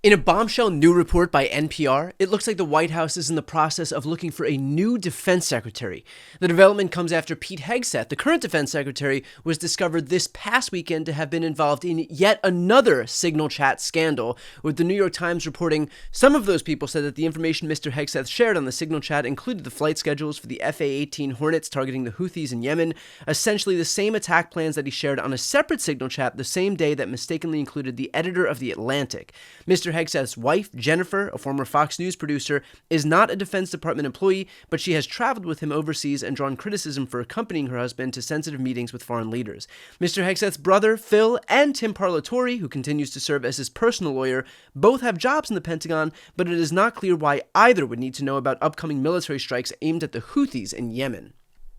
In a bombshell new report by NPR, it looks like the White House is in the process of looking for a new defense secretary. The development comes after Pete Hegseth, the current defense secretary, was discovered this past weekend to have been involved in yet another Signal chat scandal, with the New York Times reporting some of those people said that the information Mr. Hegseth shared on the Signal chat included the flight schedules for the FA-18 Hornets targeting the Houthis in Yemen, essentially the same attack plans that he shared on a separate Signal chat the same day that mistakenly included the editor of The Atlantic. Mr. Hegseth's wife, Jennifer, a former Fox News producer, is not a Defense Department employee, but she has traveled with him overseas and drawn criticism for accompanying her husband to sensitive meetings with foreign leaders. Mr. Hegseth's brother, Phil, and Tim Parlatore, who continues to serve as his personal lawyer, both have jobs in the Pentagon, but it is not clear why either would need to know about upcoming military strikes aimed at the Houthis in Yemen.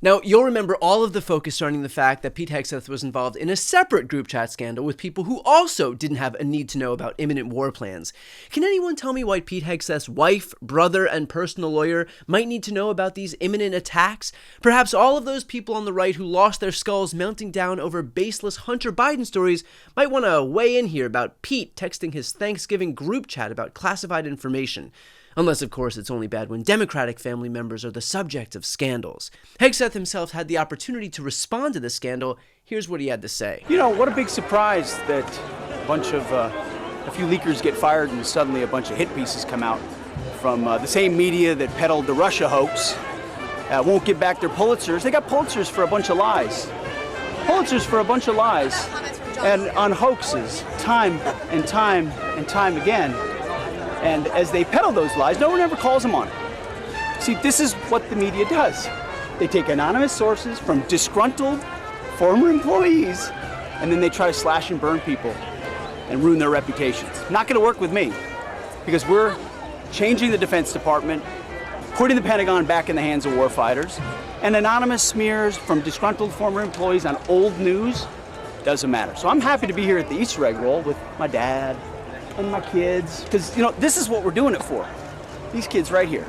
Now, you'll remember all of the focus surrounding the fact that Pete Hegseth was involved in a separate group chat scandal with people who also didn't have a need to know about imminent war plans. Can anyone tell me why Pete Hegseth's wife, brother, and personal lawyer might need to know about these imminent attacks? Perhaps all of those people on the right who lost their skulls melting down over baseless Hunter Biden stories might want to weigh in here about Pete texting his Thanksgiving group chat about classified information. Unless, of course, it's only bad when Democratic family members are the subject of scandals. Hegseth himself had the opportunity to respond to this scandal. Here's what he had to say. You know, what a big surprise that a few leakers get fired and suddenly a bunch of hit pieces come out from the same media that peddled the Russia hoax. Won't give back their Pulitzers. They got Pulitzers for a bunch of lies. Pulitzers for a bunch of lies. And on hoaxes, time and time and time again. And as they peddle those lies, no one ever calls them on it. See, this is what the media does. They take anonymous sources from disgruntled former employees, and then they try to slash and burn people and ruin their reputations. Not going to work with me, because we're changing the Defense Department, putting the Pentagon back in the hands of warfighters, and anonymous smears from disgruntled former employees on old news doesn't matter. So I'm happy to be here at the Easter egg roll with my dad and my kids, because, you know, this is what we're doing it for. These kids right here.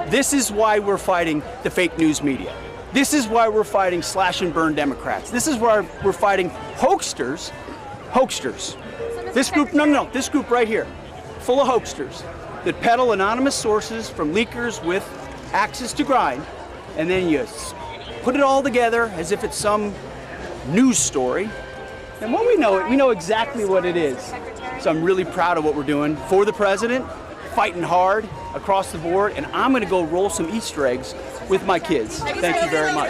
This is why we're fighting the fake news media. This is why we're fighting slash and burn Democrats. This is why we're fighting hoaxsters. This group, this group right here, full of hoaxsters that peddle anonymous sources from leakers with axes to grind, and then you put it all together as if it's some news story. And when we know it, we know exactly what it is. So I'm really proud of what we're doing for the president, fighting hard across the board, and I'm going to go roll some Easter eggs with my kids. Thank you very much.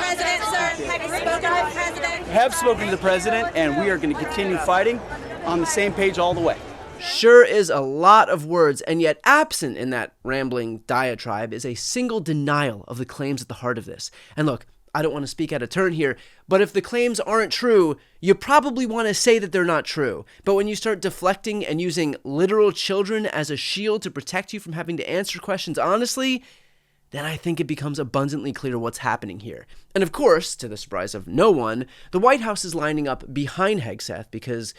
Have spoken to the president, and we are going to continue fighting on the same page all the way. Sure is a lot of words, and yet absent in that rambling diatribe is a single denial of the claims at the heart of this. And look, I don't want to speak out of turn here, but if the claims aren't true, you probably want to say that they're not true. But when you start deflecting and using literal children as a shield to protect you from having to answer questions honestly, then I think it becomes abundantly clear what's happening here. And of course, to the surprise of no one, the White House is lining up behind Hegseth because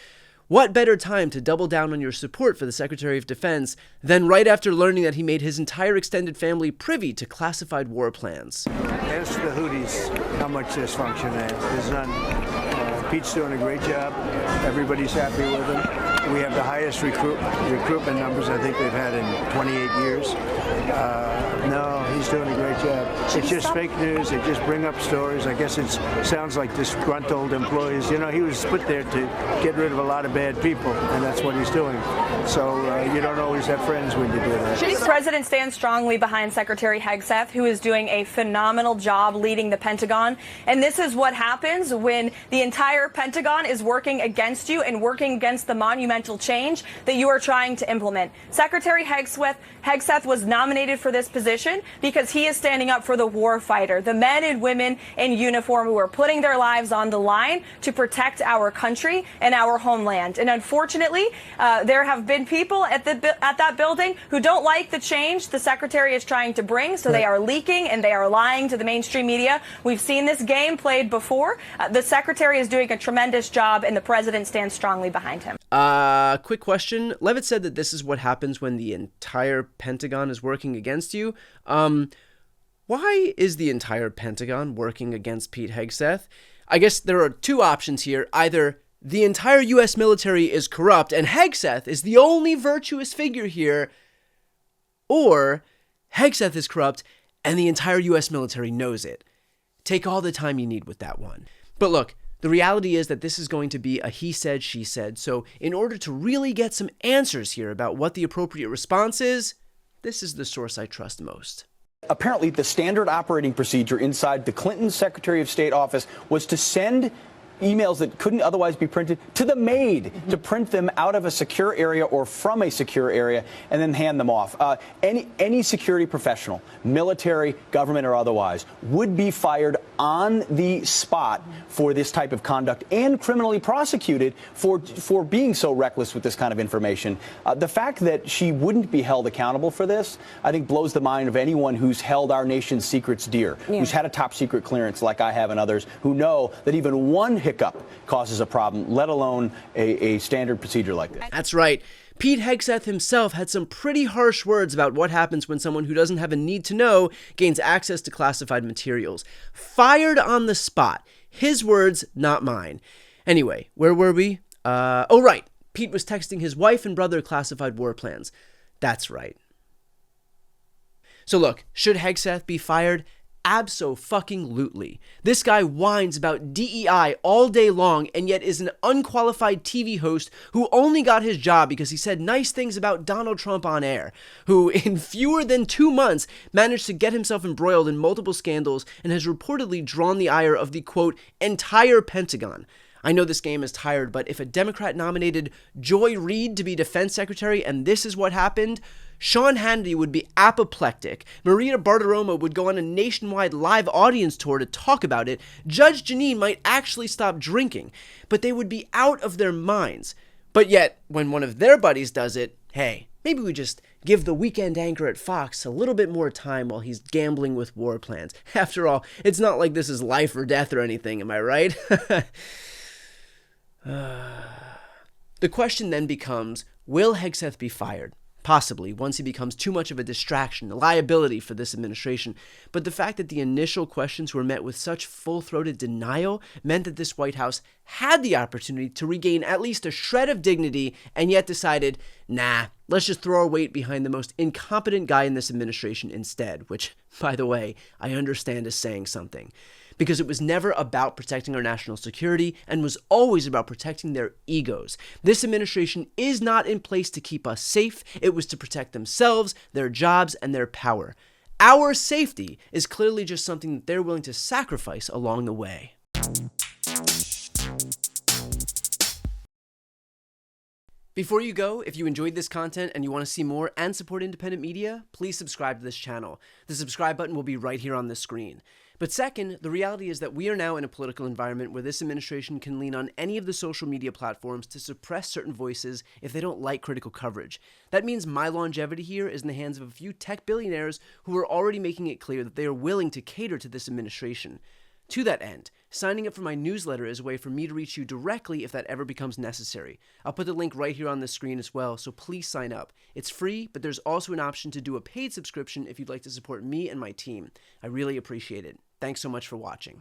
what better time to double down on your support for the Secretary of Defense than right after learning that he made his entire extended family privy to classified war plans? Ask the Houthis how much dysfunction is done. Pete's doing a great job. Everybody's happy with him. We have the highest recruitment numbers I think we've had in 28 years. No, he's doing a great job. It's just fake news. They just bring up stories. I guess it sounds like disgruntled employees. You know, he was put there to get rid of a lot of bad people, and that's what he's doing. So you don't always have friends when you do that. The president stands strongly behind Secretary Hegseth, who is doing a phenomenal job leading the Pentagon. And this is what happens when the entire Pentagon is working against you and working against the monumental change that you are trying to implement. Secretary Hegseth was nominated for this position because he is standing up for the war fighter, the men and women in uniform who are putting their lives on the line to protect our country and our homeland. And unfortunately, there have been people at that building who don't like the change the secretary is trying to bring, so they are leaking and they are lying to the mainstream media. We've seen this game played before. The secretary is doing a tremendous job, and the president stands strongly behind him. Quick question. Levitt said that this is what happens when the entire Pentagon is working against you. Why is the entire Pentagon working against Pete Hegseth? I guess there are two options here. Either the entire U.S. military is corrupt and Hegseth is the only virtuous figure here, or Hegseth is corrupt and the entire U.S. military knows it. Take all the time you need with that one. But look, the reality is that this is going to be a he said, she said, so in order to really get some answers here about what the appropriate response is, this is the source I trust most. Apparently, the standard operating procedure inside the Clinton Secretary of State office was to send emails that couldn't otherwise be printed to the maid to print them out of a secure area or from a secure area and then hand them off. Any security professional, military, government, or otherwise, would be fired on the spot for this type of conduct and criminally prosecuted for being so reckless with this kind of information. The fact that she wouldn't be held accountable for this, I think, blows the mind of anyone who's held our nation's secrets dear, who's had a top secret clearance like I have and others, who know that even one hiccup causes a problem, let alone a standard procedure like this. That's right. Pete Hegseth himself had some pretty harsh words about what happens when someone who doesn't have a need to know gains access to classified materials. Fired on the spot. His words, not mine. Anyway, where were we? Oh, right. Pete was texting his wife and brother classified war plans. That's right. So look, should Hegseth be fired? Abso-fucking-lutely. This guy whines about DEI all day long and yet is an unqualified TV host who only got his job because he said nice things about Donald Trump on air, who in fewer than 2 months managed to get himself embroiled in multiple scandals and has reportedly drawn the ire of the, quote, entire Pentagon. I know this game is tired, but if a Democrat nominated Joy Reid to be defense secretary and this is what happened, Sean Hannity would be apoplectic, Maria Bartiromo would go on a nationwide live audience tour to talk about it, Judge Jeanine might actually stop drinking, but they would be out of their minds. But yet, when one of their buddies does it, hey, maybe we just give the weekend anchor at Fox a little bit more time while he's gambling with war plans. After all, it's not like this is life or death or anything, am I right? The question then becomes, will Hegseth be fired? Possibly, once he becomes too much of a distraction, a liability for this administration. But the fact that the initial questions were met with such full-throated denial meant that this White House had the opportunity to regain at least a shred of dignity and yet decided, nah, let's just throw our weight behind the most incompetent guy in this administration instead, which, by the way, I understand is saying something. Because it was never about protecting our national security and was always about protecting their egos. This administration is not in place to keep us safe. It was to protect themselves, their jobs, and their power. Our safety is clearly just something that they're willing to sacrifice along the way. Before you go, if you enjoyed this content and you want to see more and support independent media, please subscribe to this channel. The subscribe button will be right here on the screen. But second, the reality is that we are now in a political environment where this administration can lean on any of the social media platforms to suppress certain voices if they don't like critical coverage. That means my longevity here is in the hands of a few tech billionaires who are already making it clear that they are willing to cater to this administration. To that end, signing up for my newsletter is a way for me to reach you directly if that ever becomes necessary. I'll put the link right here on the screen as well, so please sign up. It's free, but there's also an option to do a paid subscription if you'd like to support me and my team. I really appreciate it. Thanks so much for watching.